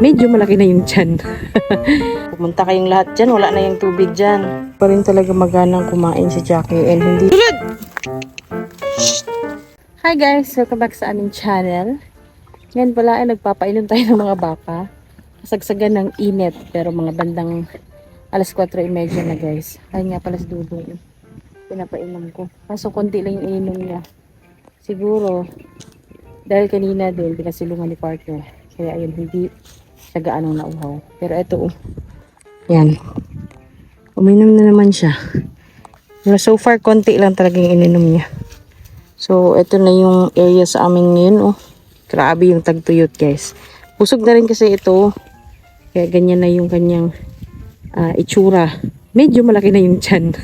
medyo malaki na yung tiyan. Pumunta kayong lahat dyan, wala na yung tubig dyan. Pa rin talaga maganang kumain si Jackie and hindi... Hi guys! Welcome back sa aming channel. Ngayon pala ay nagpapainom tayo ng mga baka. Kasagsagan ng init pero mga bandang alas 4:30 na guys. Ay nga pala si Dudong. Pinapainom ko. Kaso konti lang yung ininom niya. Siguro dahil kanina din pinasilungan ni partner. Kaya ayun, hindi siya gaano nauhaw. Pero eto yan. Uminom na naman siya. Pero so far konti lang talaga yung ininom niya. So eto na yung area sa amin ngayon Grabe yung tagtuyot guys. Pusog na rin kasi ito. Kaya ganyan na yung kanyang itsura. Medyo malaki na yung tiyan.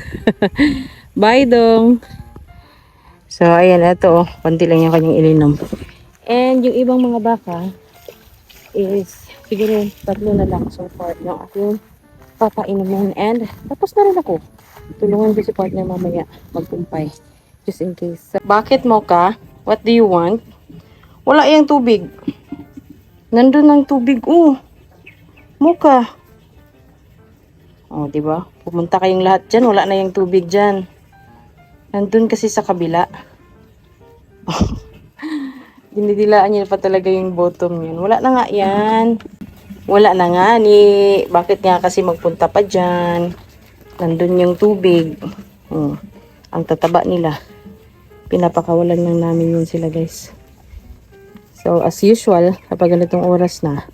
Bye dong. So ayan, ito konti lang yung kanyang ininom. And yung ibang mga baka is siguro 3 na lang so far yung aking papainumin. And tapos na rin ako. Tulungan ko si partner mamaya magpumpay. Just in case. So, bakit Mocha? What do you want? Wala yung tubig. Nandun ang tubig. Mocha. Diba? Pumunta kayong lahat dyan. Wala na yung tubig dyan. Nandun kasi sa kabila. Dinidilaan niya pa talaga yung bottom yan. Wala na nga yan. Wala na nga ni. Bakit nga kasi magpunta pa dyan? Nandun yung tubig. Ang tataba nila. Pinapakawalan lang namin yun sila guys. So as usual, kapag ganitong oras na,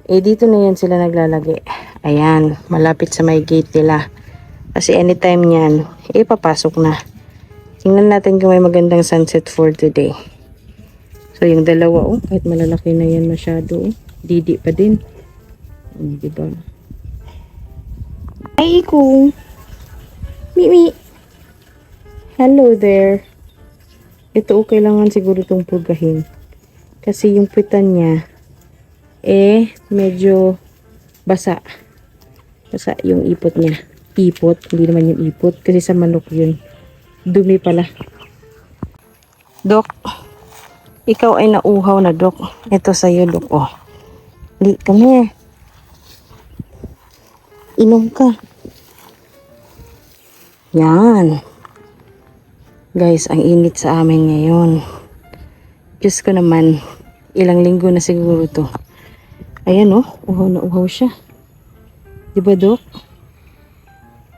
dito na yan sila naglalagi. Ayan, malapit sa may gate nila. Kasi anytime yan, papasok na. Tingnan natin kung may magandang sunset for today. So yung dalawa, kahit malalaki na yan masyado, didi pa din. Diba? Ay, Iko! Mimi! Hello there! Ito kailangan siguro itong purgahin. Kasi yung pitan niya, medyo basa. Basa yung ipot niya. Ipot, hindi naman yung ipot. Kasi sa manok yun. Dumi pala. Dok, ikaw ay nauhaw na, Dok. Ito sa'yo, Dok. Di, come here. Inom ka. Yan. Guys, ang init sa amin ngayon. Diyos ko naman, ilang linggo na siguro to. Ayan uhaw na uhaw siya. Diba, Dok?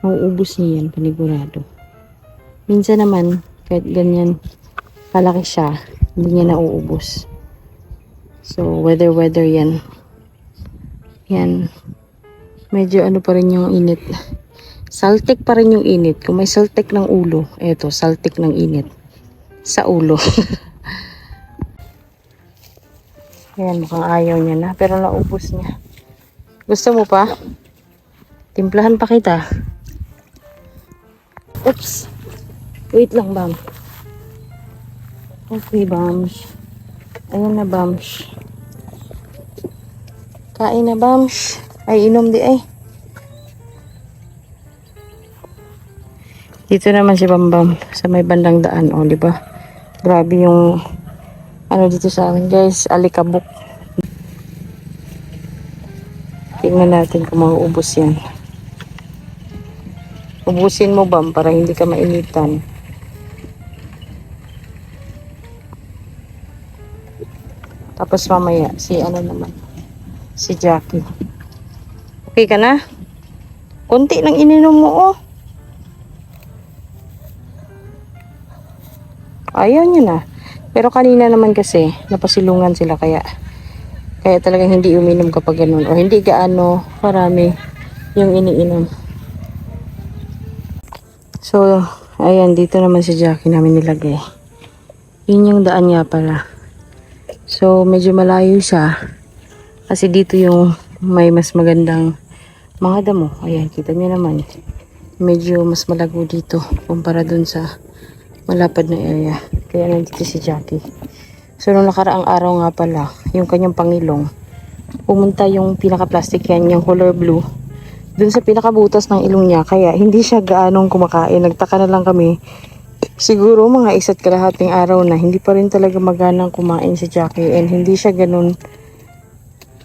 Mauubos niya yan, panigurado. Minsan naman, kahit ganyan kalaki siya, hindi niya nauubos. So, weather yan. Yan. Medyo pa rin yung init. Saltik pa rin yung init. Kung may saltik ng ulo, eto, saltik ng init. Sa ulo. Ayan, mukhang ayaw niya na. Pero naubos niya. Gusto mo pa? Timplahan pa kita. Oops. Wait lang, Bam. Okay, Bams. Ayan na, Bams. Kain na, Bams. Ay, inom di ay. Dito naman si Bambam sa may bandang daan, di ba? Grabe yung dito sa amin, guys, alikabok. Tingnan natin kung mauubos yan. Ubusin mo, Bam, para hindi ka mainitan. Tapos mamaya si si Jackie. Okay ka na? Konti lang ininom mo, Ayaw niya na. Pero kanina naman kasi, napasilungan sila kaya talagang hindi uminom kapag ganun. O hindi gaano marami yung iniinom. So, ayan, dito naman si Jackie namin nilagay. Yun yung daan niya pala. So, medyo malayo siya. Kasi dito yung may mas magandang mga damo. Ayan, kita niyo naman. Medyo mas malago dito kumpara dun sa malapad na area. Kaya nandito si Jackie. So, nung nakaraang araw nga pala, yung kanyang pangilong, pumunta yung pinaka-plastic yan, yung color blue, dun sa pinakabutas ng ilong niya. Kaya, hindi siya gaanong kumakain. Nagtaka na lang kami. Siguro, mga 1.5 araw na, hindi pa rin talaga maganang kumain si Jackie. And hindi siya ganun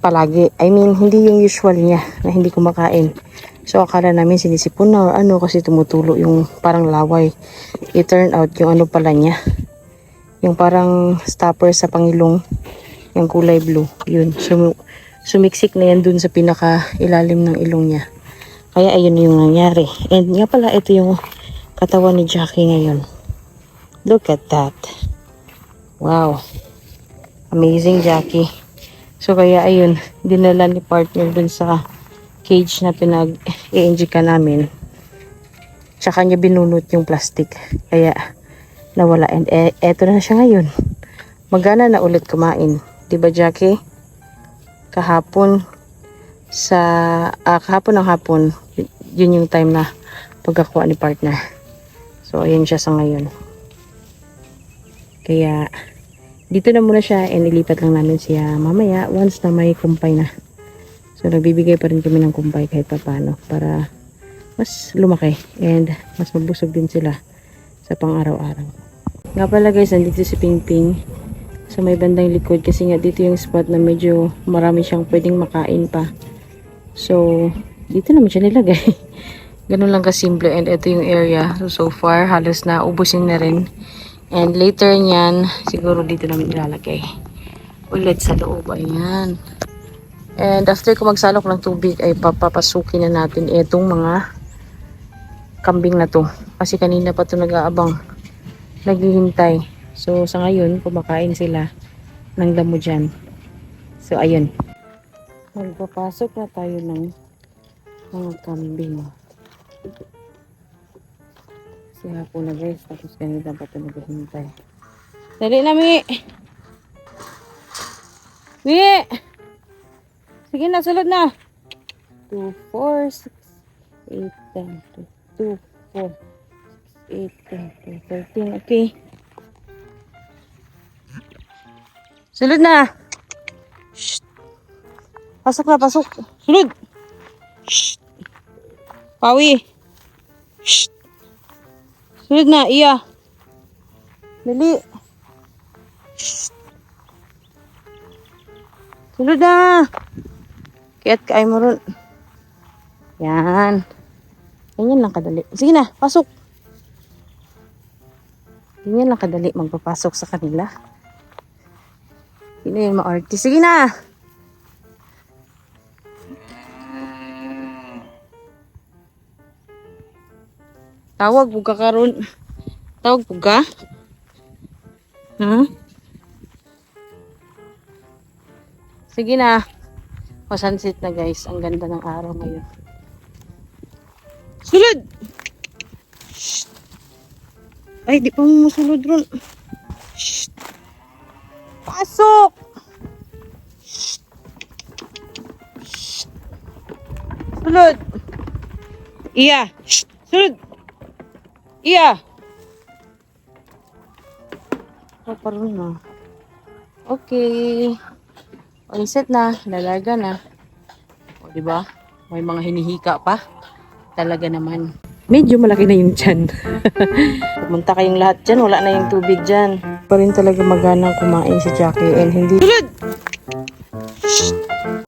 palagi. I mean, hindi yung usual niya na hindi kumakain. So, akala namin sinisipon na or ano kasi tumutulo yung parang laway. It turned out yung ano pala niya. Yung parang stopper sa pangilong. Yung kulay blue. Yun. Sumiksik na yan dun sa pinaka ilalim ng ilong niya. Kaya ayun yung nangyari. And nga pala, ito yung katawan ni Jackie ngayon. Look at that. Wow. Amazing, Jackie. So, kaya ayun, dinala ni partner dun sa cage na pinag-i-injika namin. Tsaka niya binunot yung plastic. Kaya, nawala. And eto na siya ngayon. Magana na ulit kumain. Diba, Jackie? Kahapon ng hapon, yun yung time na pagkakuha ni partner. So, ayun siya sa ngayon. Kaya, dito na muna siya and ilipat lang namin siya mamaya once na may kumpay na. So, nagbibigay pa rin kami ng kumpay kahit pa paano para mas lumaki and mas mabusog din sila sa pang-araw-araw. Nga pala guys, nandito si Pingping sa may bandang likod kasi nga dito yung spot na medyo marami siyang pwedeng makain pa. So, dito naman siya nilagay. Ganun lang kasimple and ito yung area. So far, halos na ubusin na rin. And later niyan, siguro dito namin ilalagay. Ulit sa loob. Ayan. And after ko magsalok ng tubig, ay papapasukin na natin itong mga kambing na to. Kasi kanina pa to nag-aabang. Naghihintay. So sa ngayon, kumakain sila ng damo dyan. So ayun. Magpapasok na tayo ng mga kambing. Kasi hapon na guys, tapos kanina pa ito naghihintay. Dali na, Mi! Mi! Sige na, sulod na! 2, 4, 6, 8, 10, 2, 4, 6, 8, 10, 13, okay. Sulod na! Shh! Pasok na, pasok! Sulod! Shh! Pawi! Shh! Sulod na, iya! Dali! Shh! Sulod na! Kaya't kaay mo ron. Yan. Ganyan lang kadali. Sige na, pasok! Ganyan lang kadali magpapasok sa kanila. Hindi na yun ma-arty. Sige na! Tawag po ka karon. Tawag po ka? Sige na. Masansit na guys. Ang ganda ng araw ngayon. Sulod! Shh! Ay, di pa mo sulod ron. Shh! Pasok! Shh! Shh! Sulod! Iya! Shh! Sulod! Iya! Paparoon na. Okay. O, set na. Lalaga na. O, diba? May mga hinihika pa. Talaga naman. Medyo malaki na yung tiyan. Pumunta kayong lahat dyan. Wala na yung tubig dyan. Pa rin talaga maganang kumain si Jackie and hindi... Sulod! Shh!